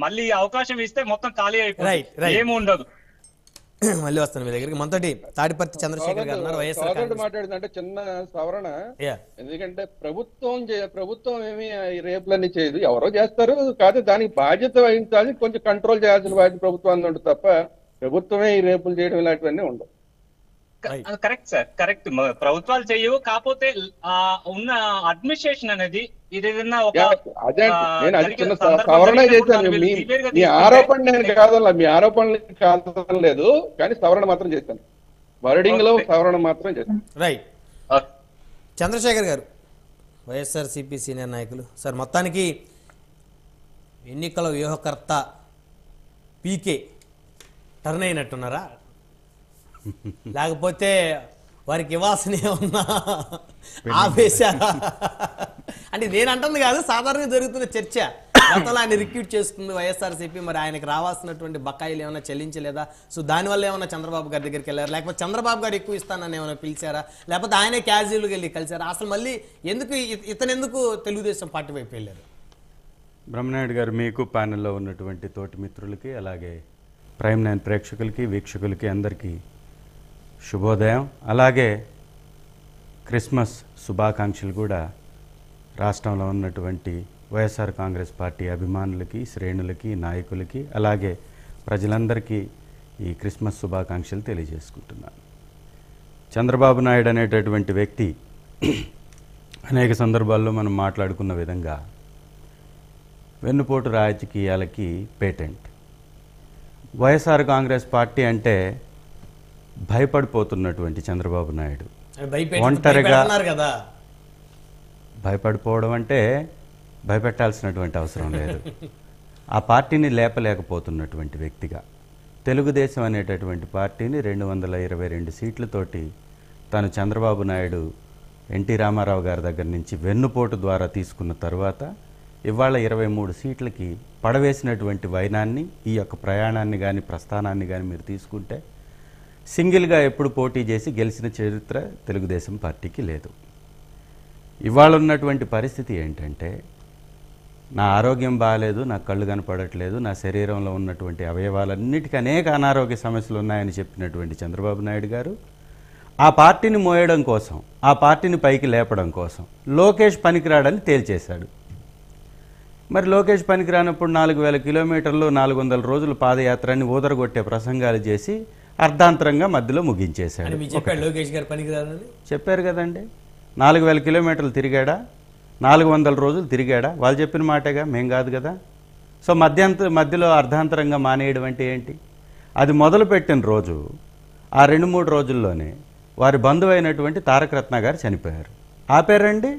మళ్ళీ అవకాశం ఇస్తే మొత్తం ఖాళీ అయిపోతుంది, రైట్. ఏమి ఉండదు. మళ్ళీ వస్తాను మీ దగ్గరికి. మనతోటి తాడిపర్తి చంద్రశేఖర్ గారు ఉన్నారు, వైఎస్ఆర్ మాట్లాడుతుందంటే చిన్న సవరణ. యా. ఎందుకంటే ప్రభుత్వం ఏమి ఈ రేపులన్నీ చేయదు, ఎవరో చేస్తారు. కాదు, దానికి బాధ్యత వహించాలి, కొంచెం కంట్రోల్ చేయాల్సిన బాధ్యత ప్రభుత్వాన్ని ఉంటుంది తప్ప ప్రభుత్వమే ఈ రేపులు చేయడం ఇలాంటివన్నీ ఉండవు. Correct sir, correct. ప్రభుత్వాలు చేయవు, కాకపోతే ఉన్న అడ్మినిస్ట్రేషన్ అనేది ఇదేదన్నా ఒక అదే నేను అది చిన్న సవరణ చేశాను. మీ ఆరోపణ నేను కాదల్లా, మీ ఆరోపణలు కాదం లేదు, కానీ సవరణ మాత్రం చేశాను, వర్డింగ్ లో సవరణ మాత్రం చేశాను. రైట్. చంద్రశేఖర్ గారు, వైఎస్ఆర్సీపీ సీనియర్ నాయకులు సార్, మొత్తానికి ఎన్నికల వ్యూహకర్త పీకే టర్న్ అయినట్టున్నారా, లేకపోతే వారికి ఇవ్వాల్సిన ఏమన్నా ఆపేశారా? అంటే నేను అంటుంది కాదు, సాధారణంగా జరుగుతున్న చర్చ. గతంలో ఆయన రిక్రూట్ చేసుకుంది వైఎస్ఆర్సీపీ, మరి ఆయనకు రావాల్సినటువంటి బకాయిలు ఏమైనా చెల్లించలేదా? సో దానివల్ల ఏమైనా చంద్రబాబు గారి దగ్గరికి వెళ్ళారు, లేకపోతే చంద్రబాబు గారు ఎక్కువ ఇస్తానని ఏమైనా పిలిచారా, లేకపోతే ఆయనే క్యాజువల్గా వెళ్ళి కలిసారా? అసలు మళ్ళీ ఎందుకు ఇతను ఎందుకు తెలుగుదేశం పార్టీ వైపు వెళ్ళారు? బ్రహ్మనాయుడు గారు, మీకు ప్యానెల్లో ఉన్నటువంటి తోటి మిత్రులకి, అలాగే ప్రైమ్ 9 ప్రేక్షకులకి, వీక్షకులకి అందరికీ శుభోదయం. అలాగే క్రిస్మస్ శుభాకాంక్షలు కూడా రాష్ట్రంలో ఉన్నటువంటి వైఎస్ఆర్ కాంగ్రెస్ పార్టీ అభిమానులకి, శ్రేణులకి, నాయకులకి, అలాగే ప్రజలందరికీ ఈ క్రిస్మస్ శుభాకాంక్షలు తెలియజేసుకుంటున్నాను. చంద్రబాబు నాయుడు అనేటటువంటి వ్యక్తి అనేక సందర్భాల్లో మనం మాట్లాడుకున్న విధంగా వెన్నుపోటు రాజకీయాలకి పేటెంట్. వైఎస్ఆర్ కాంగ్రెస్ పార్టీ అంటే భయపడిపోతున్నటువంటి చంద్రబాబు నాయుడు ఒంటరిగా భయపడిపోవడం అంటే భయపెట్టాల్సినటువంటి అవసరం లేదు. ఆ పార్టీని లేపలేకపోతున్నటువంటి వ్యక్తిగా, తెలుగుదేశం అనేటటువంటి పార్టీని 222 సీట్లతోటి తాను చంద్రబాబు నాయుడు ఎన్టీ రామారావు గారి దగ్గర నుంచి వెన్నుపోటు ద్వారా తీసుకున్న తర్వాత ఇవాళ 23 సీట్లకి పడవేసినటువంటి వైనాన్ని, ఈ యొక్క ప్రయాణాన్ని కానీ ప్రస్థానాన్ని కానీ మీరు తీసుకుంటే సింగిల్గా ఎప్పుడు పోటీ చేసి గెలిచిన చరిత్ర తెలుగుదేశం పార్టీకి లేదు. ఇవాళ ఉన్నటువంటి పరిస్థితి ఏంటంటే, నా ఆరోగ్యం బాగాలేదు, నా కళ్ళు కనపడట్లేదు, నా శరీరంలో ఉన్నటువంటి అవయవాలన్నిటికీ అనేక అనారోగ్య సమస్యలు ఉన్నాయని చెప్పినటువంటి చంద్రబాబు నాయుడు గారు ఆ పార్టీని మోయడం కోసం, ఆ పార్టీని పైకి లేపడం కోసం లోకేష్ పనికిరాడని తేల్చేశాడు. మరి లోకేష్ పనికిరానప్పుడు 4000 కిలోమీటర్లు 400 రోజులు పాదయాత్రని ఊదరగొట్టే ప్రసంగాలు చేసి అర్ధాంతరంగా మధ్యలో ముగించేశాడు. చెప్పారు కదండి, 4000 కిలోమీటర్లు తిరిగాడా, 400 రోజులు తిరిగాడా? వాళ్ళు చెప్పిన మాటేగా, మేం కాదు కదా. సో మధ్యలో అర్ధాంతరంగా మానేయడం అంటే ఏంటి? అది మొదలుపెట్టిన రోజు ఆ 2-3 రోజుల్లోనే వారి బంధువు అయినటువంటి తారక రత్న గారు చనిపోయారు. ఆపారండి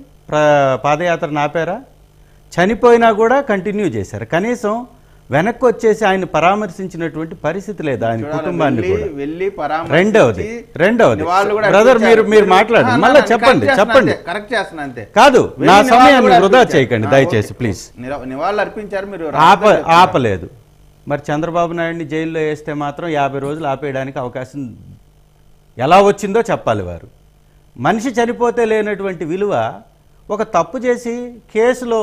పాదయాత్రను? ఆపారా? చనిపోయినా కూడా కంటిన్యూ చేశారు. కనీసం వెనక్కి వచ్చేసి ఆయన పరామర్శించినటువంటి పరిస్థితి లేదు ఆయన కుటుంబాన్ని కూడా. రెండవది బ్రదర్, మీరు మాట్లాడండి, మళ్ళీ చెప్పండి కాదు, నా సమయాన్ని వృధా చేయకండి దయచేసి ప్లీజ్. ఆపలేదు. మరి చంద్రబాబు నాయుడిని జైల్లో వేస్తే మాత్రం 50 రోజులు ఆపేయడానికి అవకాశం ఎలా వచ్చిందో చెప్పాలి వారు. మనిషి చనిపోతే లేనటువంటి విలువ, ఒక తప్పు చేసి కేసులో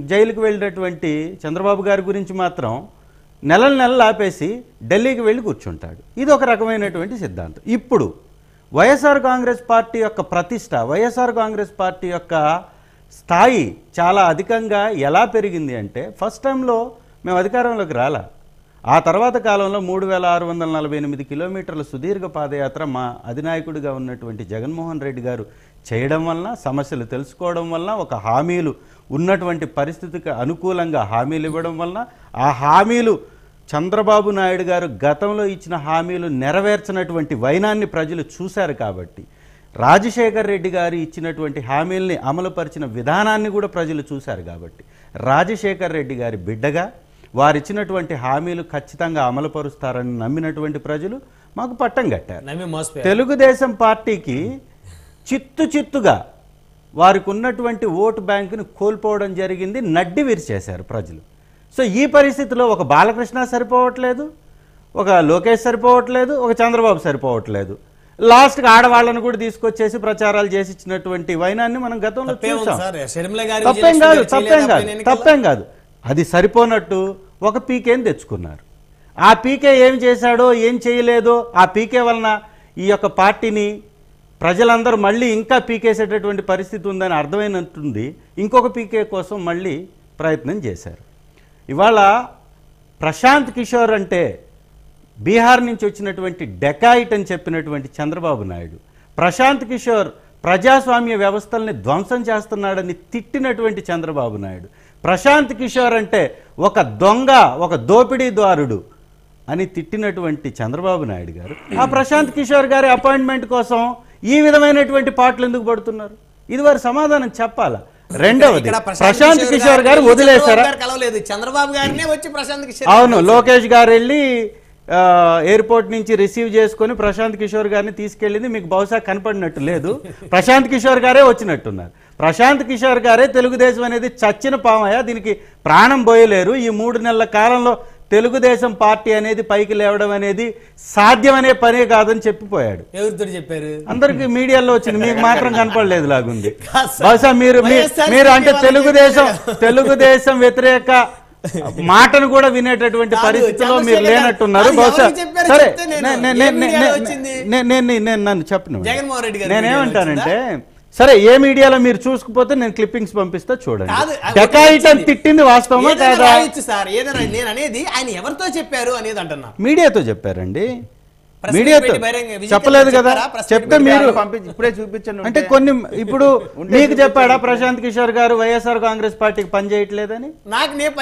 జైలుకు వెళ్ళినటువంటి చంద్రబాబు గారి గురించి మాత్రం నెలలు ఆపేసి ఢిల్లీకి వెళ్ళి కూర్చుంటాడు. ఇది ఒక రకమైనటువంటి సిద్ధాంతం. ఇప్పుడు వైఎస్ఆర్ కాంగ్రెస్ పార్టీ యొక్క ప్రతిష్ట, వైఎస్ఆర్ కాంగ్రెస్ పార్టీ యొక్క స్థాయి చాలా అధికంగా ఎలా పెరిగింది అంటే, ఫస్ట్ టైంలో మేము అధికారంలోకి రాలా, ఆ తర్వాత కాలంలో 3648 కిలోమీటర్ల సుదీర్ఘ పాదయాత్ర మా అధినాయకుడిగా ఉన్నటువంటి జగన్మోహన్ రెడ్డి గారు చేయడం వలన, సమస్యలు తెలుసుకోవడం వలన, ఒక హామీలు ఉన్నటువంటి పరిస్థితికి అనుకూలంగా హామీలు ఇవ్వడం వలన, ఆ హామీలు చంద్రబాబు నాయుడు గారు గతంలో ఇచ్చిన హామీలు నెరవేర్చినటువంటి వైనాన్ని ప్రజలు చూశారు. కాబట్టి రాజశేఖర్ రెడ్డి గారు ఇచ్చినటువంటి హామీల్ని అమలుపరిచిన విధానాన్ని కూడా ప్రజలు చూశారు. కాబట్టి రాజశేఖర్ రెడ్డి గారి బిడ్డగా వారిచ్చినటువంటి హామీలు ఖచ్చితంగా అమలుపరుస్తారని నమ్మినటువంటి ప్రజలు మాకు పట్టం కట్టారు. తెలుగుదేశం పార్టీకి చిత్తుగా వారికి ఉన్నటువంటి ఓటు బ్యాంకుని కోల్పోవడం జరిగింది, నడ్డి విరిచేశారు ప్రజలు. సో ఈ పరిస్థితిలో ఒక బాలకృష్ణ సరిపోవట్లేదు, ఒక లోకేష్ సరిపోవట్లేదు, ఒక చంద్రబాబు సరిపోవట్లేదు, లాస్ట్కి ఆడవాళ్ళను కూడా తీసుకొచ్చేసి ప్రచారాలు చేసి ఇచ్చినటువంటి వైనాన్ని మనం గతంలో చూసాం. తప్పేం కాదు. అది సరిపోనట్టు ఒక పీకేని తెచ్చుకున్నారు. ఆ పీకే ఏం చేశాడో ఏం చేయలేదో ఆ పీకే వలన ఈ యొక్క పార్టీని ప్రజలందరూ మళ్ళీ ఇంకా పీకేసేటటువంటి పరిస్థితి ఉందని అర్థమైనట్టుంది. ఇంకొక పీకే కోసం మళ్ళీ ప్రయత్నం చేశారు. ఇవాళ ప్రశాంత్ కిషోర్ అంటే బీహార్ నుంచి వచ్చినటువంటి డెకాయిట్ అని చెప్పినటువంటి చంద్రబాబు నాయుడు, ప్రశాంత్ కిషోర్ ప్రజాస్వామ్య వ్యవస్థల్ని ధ్వంసం చేస్తున్నాడని తిట్టినటువంటి చంద్రబాబు నాయుడు, ప్రశాంత్ కిషోర్ అంటే ఒక దొంగ, ఒక దోపిడీదారుడు అని తిట్టినటువంటి చంద్రబాబు నాయుడు గారు ఆ ప్రశాంత్ కిషోర్ గారి అపాయింట్మెంట్ కోసం ఈ విధమైనటువంటి పాటలు ఎందుకు పడుతున్నారు? ఇది వారి సమాధానం చెప్పాలా? రెండవది, ప్రశాంత్ కిషోర్ గారు వదిలేశారా? చంద్రబాబు గారినే వచ్చి ప్రశాంత్ కిషోర్, అవును, లోకేష్ గారు వెళ్ళి ఎయిర్పోర్ట్ నుంచి రిసీవ్ చేసుకొని ప్రశాంత్ కిషోర్ గారిని తీసుకెళ్ళింది మీకు బహుశా కనపడినట్టు లేదు. ప్రశాంత్ కిషోర్ గారే వచ్చినట్టున్నారు. ప్రశాంత్ కిషోర్ గారే తెలుగుదేశం అనేది చచ్చిన పామయ్య, దీనికి ప్రాణం పోయలేరు, ఈ 3 నెలల కాలంలో తెలుగుదేశం పార్టీ అనేది పైకి లేవడం అనేది సాధ్యమనే పనే కాదని చెప్పిపోయాడు. ఎవరితో చెప్పారు? అందరికి మీడియాలో వచ్చింది, మీకు మాత్రం కనపడలేదు లాగుంది. బహుశా మీరు అంటే తెలుగుదేశం వ్యతిరేక మాటను కూడా వినేటటువంటి పరిస్థితిలో మీరు లేనట్టున్నారు. బహుశా సరే, నన్ను చెప్పను, నేనేమంటానంటే సరే ఏ మీడియాలో మీరు చూసుకుపోతే నేను క్లిప్పింగ్స్ పంపిస్తా చూడండి. డెకాయిట్ అని తిట్టింది వాస్తవమా కాదా? నేను అనేది ఆయన ఎవరితో చెప్పారు అనేది అంటున్నా. మీడియాతో చెప్పారండి, మీడియాతో చెప్పలేదు కదా. చెప్తే మీరు ఇప్పుడే చూపించండి. అంటే కొన్ని ఇప్పుడు మీకు చెప్పాడా ప్రశాంత్ కిషోర్ గారు వైఎస్ఆర్ కాంగ్రెస్ పార్టీకి పనిచేయట్లేదని?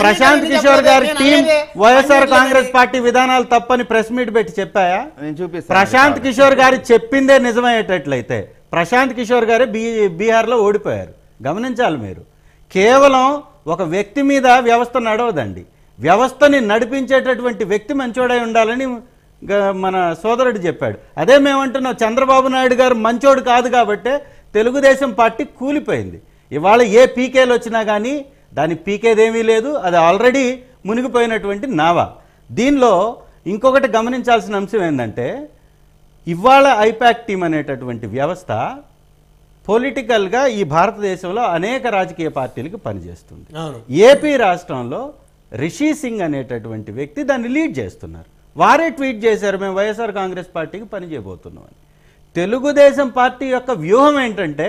ప్రశాంత్ కిషోర్ గారి టీం వైఎస్ఆర్ కాంగ్రెస్ పార్టీ విధానాలు తప్పని ప్రెస్ మీట్ పెట్టి చెప్పాయా? ప్రశాంత్ కిషోర్ గారు చెప్పిందే నిజమయ్యేటట్లయితే ప్రశాంత్ కిషోర్ గారే బీహార్లో ఓడిపోయారు. గమనించాలి మీరు. కేవలం ఒక వ్యక్తి మీద వ్యవస్థ నడవదండి, వ్యవస్థని నడిపించేటటువంటి వ్యక్తి మంచోడై ఉండాలని మన సోదరుడు చెప్పాడు. అదే మేమంటున్నాం, చంద్రబాబు నాయుడు గారు మంచోడు కాదు కాబట్టే తెలుగుదేశం పార్టీ కూలిపోయింది. ఇవాళ ఏ పీకేలు వచ్చినా కానీ దాని పీకేదేమీ లేదు, అది ఆల్రెడీ మునిగిపోయినటువంటి నావా. దీనిలో ఇంకొకటి గమనించాల్సిన అంశం ఏంటంటే ఇవాళ ఐపాక్ టీం అనేటటువంటి వ్యవస్థ పొలిటికల్గా ఈ భారతదేశంలో అనేక రాజకీయ పార్టీలకు పనిచేస్తుంది. ఏపీ రాష్ట్రంలో రిషి సింగ్ అనేటటువంటి వ్యక్తి దాన్ని లీడ్ చేస్తున్నారు. వారే ట్వీట్ చేశారు, మేము వైఎస్ఆర్ కాంగ్రెస్ పార్టీకి పనిచేయబోతున్నాం అని. తెలుగుదేశం పార్టీ యొక్క వ్యూహం ఏంటంటే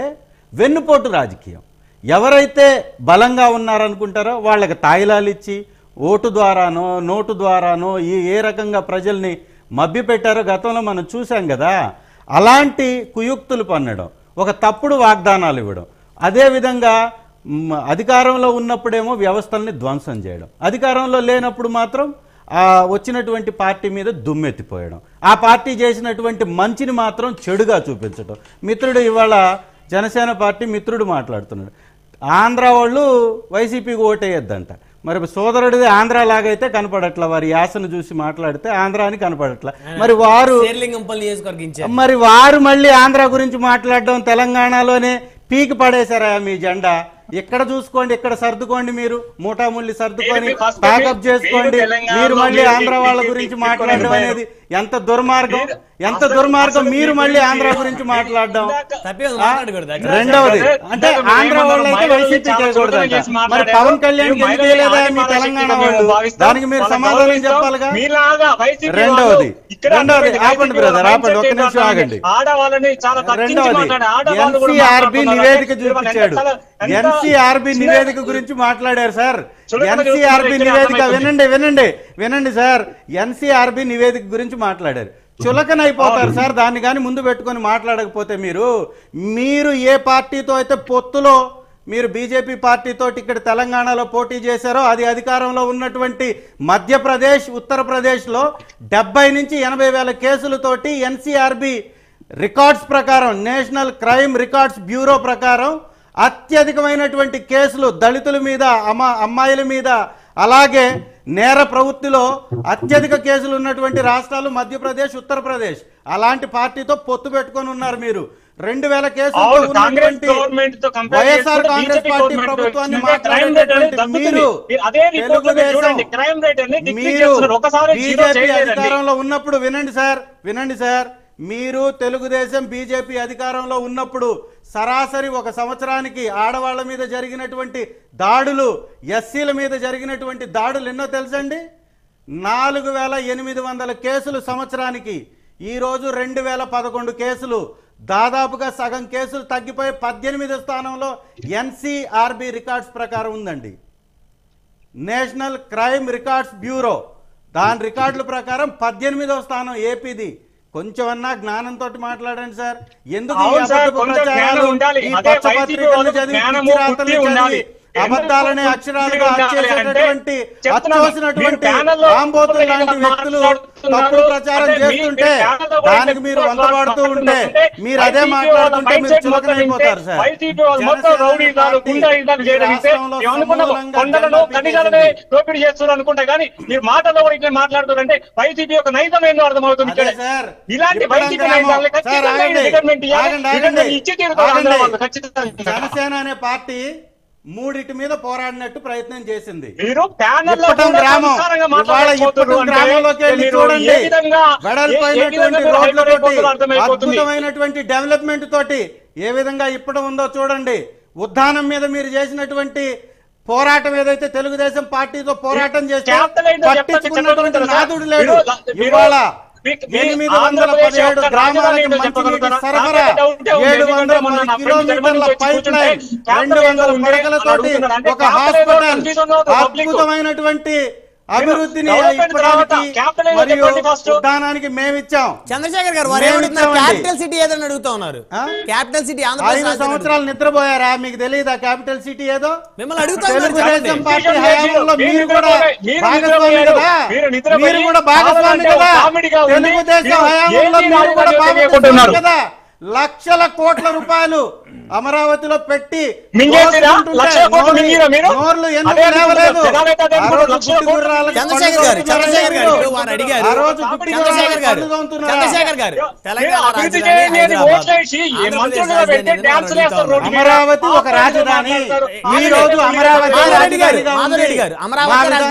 వెన్నుపోటు రాజకీయం. ఎవరైతే బలంగా ఉన్నారనుకుంటారో వాళ్ళకి తాయిలాలు ఇచ్చి ఓటు ద్వారానో నోటు ద్వారానో ఏ రకంగా ప్రజల్ని మభ్యపెట్టారో గతంలో మనం చూసాం కదా. అలాంటి కుయుక్తులు పన్నడం, ఒక తప్పుడు వాగ్దానాలు ఇవ్వడం, అదేవిధంగా అధికారంలో ఉన్నప్పుడేమో వ్యవస్థల్ని ధ్వంసం చేయడం, అధికారంలో లేనప్పుడు మాత్రం వచ్చినటువంటి పార్టీ మీద దుమ్మెత్తిపోయడం, ఆ పార్టీ చేసినటువంటి మంచిని మాత్రం చెడుగా చూపించడం. మిత్రుడు ఇవాళ జనసేన పార్టీ మిత్రుడు మాట్లాడుతున్నాడు, ఆంధ్ర వాళ్ళు వైసీపీకి ఓటేయొద్దంట. మరి సోదరుడిది ఆంధ్ర లాగైతే కనపడట్లా, వారి యాసను చూసి మాట్లాడితే ఆంధ్ర అని కనపడట్లా. మరి వారు మళ్ళీ ఆంధ్ర గురించి మాట్లాడడం తెలంగాణలోనే పీకి పడేశారా మీ జెండా? ఎక్కడ చూసుకోండి, ఎక్కడ సర్దుకోండి, మీరు మూటాముల్లి సర్దుకొని ప్యాకప్ చేసుకోండి. మీరు మళ్ళీ ఆంధ్ర వాళ్ళ గురించి మాట్లాడడం అనేది ఎంత దుర్మార్గం, ఎంత దుర్మార్గం. మీరు మళ్ళీ ఆంధ్ర గురించి మాట్లాడడం. రెండవది అంటే ఆంధ్ర వాళ్ళు అయితే వైసీపీ చేయకూడదంట. మరి పవన్ కళ్యాణ్ ఎందుకు చేయలేదా మీ తెలంగాణ వాళ్ళు? దానికి మీరు సమాధానం చెప్పాలిగా. రెండవది ఆపండి బ్రదర్, ఆపండి, ఒక్క నిమిషం ఆగండి. రెండవది ఎన్సీఆర్బీ నివేదిక చూపించాడు, ఎన్సీఆర్బీ నివేదిక గురించి మాట్లాడారు సార్. ఎన్సీఆర్బీ నివేదిక వినండి సార్, ఎన్సీఆర్బీ నివేదిక గురించి మాట్లాడారు. చులకనైపోతారు సార్ దాన్ని కానీ ముందు పెట్టుకొని మాట్లాడకపోతే. మీరు ఏ పార్టీతో అయితే పొత్తులో మీరు బీజేపీ పార్టీతో ఇక్కడ తెలంగాణలో పోటీ చేశారో అది అధికారంలో ఉన్నటువంటి మధ్యప్రదేశ్, ఉత్తరప్రదేశ్లో 70 నుంచి 80 వేల కేసులతోటి ఎన్సీఆర్బీ రికార్డ్స్ ప్రకారం, నేషనల్ క్రైమ్ రికార్డ్స్ బ్యూరో ప్రకారం అత్యధికమైనటువంటి కేసులు దళితుల మీద, అమ్మాయిల మీద, అలాగే నేర ప్రవృత్తిలో అత్యధిక కేసులు ఉన్నటువంటి రాష్ట్రాలు మధ్యప్రదేశ్, ఉత్తరప్రదేశ్. అలాంటి పార్టీతో పొత్తు పెట్టుకొని ఉన్నారు మీరు. 2000 కేసులు వైఎస్ఆర్ కాంగ్రెస్ పార్టీ ప్రభుత్వాన్ని మాట్లాడేటటువంటి మీరు బీజేపీ అధికారంలో ఉన్నప్పుడు వినండి సార్, మీరు తెలుగుదేశం బీజేపీ అధికారంలో ఉన్నప్పుడు సరాసరి ఒక సంవత్సరానికి ఆడవాళ్ళ మీద జరిగినటువంటి దాడులు, ఎస్సీల మీద జరిగినటువంటి దాడులు ఎన్నో తెలుసండి? 4800 కేసులు సంవత్సరానికి. ఈరోజు 2011 కేసులు, దాదాపుగా సగం కేసులు తగ్గిపోయి 18వ స్థానంలో ఎన్సీఆర్బీ రికార్డ్స్ ప్రకారం ఉందండి. నేషనల్ క్రైమ్ రికార్డ్స్ బ్యూరో దాని రికార్డుల ప్రకారం 18వ స్థానం ఏపీది. కొంచెం అన్నా జ్ఞానంతో మాట్లాడండి సార్. ఎందుకు ఈ అబద్ధపు ప్రచారాలు, ఈ పచ్చపత్రికలు చదివి, పిచ్చిరాతలు చదివి, అబద్ధాలనే అక్షరాలుగా చేసేటటువంటి అచ్చోసినటువంటి ఆంబోతులు లాంటి వ్యక్తులు తప్పుడు ప్రచారం చేస్తుంటే దానికి మీరు వందపడుతూ ఉంటే మీరు అదే మాట్లాడుతుంటే మీరు చులకనైపోతారు సార్. దోపిడీ చేస్తున్నారు అనుకుంటా కానీ మీరు మాటల్లో కూడా ఇట్లా మాట్లాడుతారంటే వైసీపీ యొక్క నైజం ఏందో అర్థమవుతుంది సార్. ఇలాంటి వైసీపీ జనసేన అనే పార్టీ మూడిటి మీద పోరాడినట్టు ప్రయత్నం చేసింది. గ్రామంలోకి వెళ్ళి చూడండి, వెడల్పైనటువంటి రోడ్లతోటి, అద్భుతమైనటువంటి డెవలప్మెంట్ తోటి ఏ విధంగా ఇప్పటి ఉందో చూడండి. ఉద్దానం మీద మీరు చేసినటువంటి పోరాటం ఏదైతే తెలుగుదేశం పార్టీతో పోరాటం చేస్తే పట్టించుకున్నటువంటి నాదుడు లేడు. ఇవాళ 817 గ్రామాలకు మంచినీటి సరఫరా, 700 కిలోమీటర్ల పైప్ లైన్, 200 పడకలతోటి ఒక హాస్పిటల్, అద్భుతమైనటువంటి అభివృద్ధిని మరియు ఉద్దానానికి మేమిచ్చాం. చంద్రశేఖర్ గారు క్యాపిటల్ సిటీ ఏదని అడుగుతా ఉన్నారు. క్యాపిటల్ సిటీ 5 సంవత్సరాలు నిద్రపోయారా? మీకు తెలియదా క్యాపిటల్ సిటీ ఏదో? మిమ్మల్ని అడుగుతా తెలుగుదేశం పార్టీ హయాంలో మీరు కూడా భాగస్వామి కదా, మీరు కూడా భాగస్వామి కదా. తెలుగుదేశం హయాంలో మీరు కూడా భాగస్వామి కదా. లక్షల కోట్ల రూపాయలు అమరావతిలో పెట్టి నోర్లు ఎందుకు లేవలేదు? అమరావతి ఒక రాజధాని. ఈ రోజు అమరావతి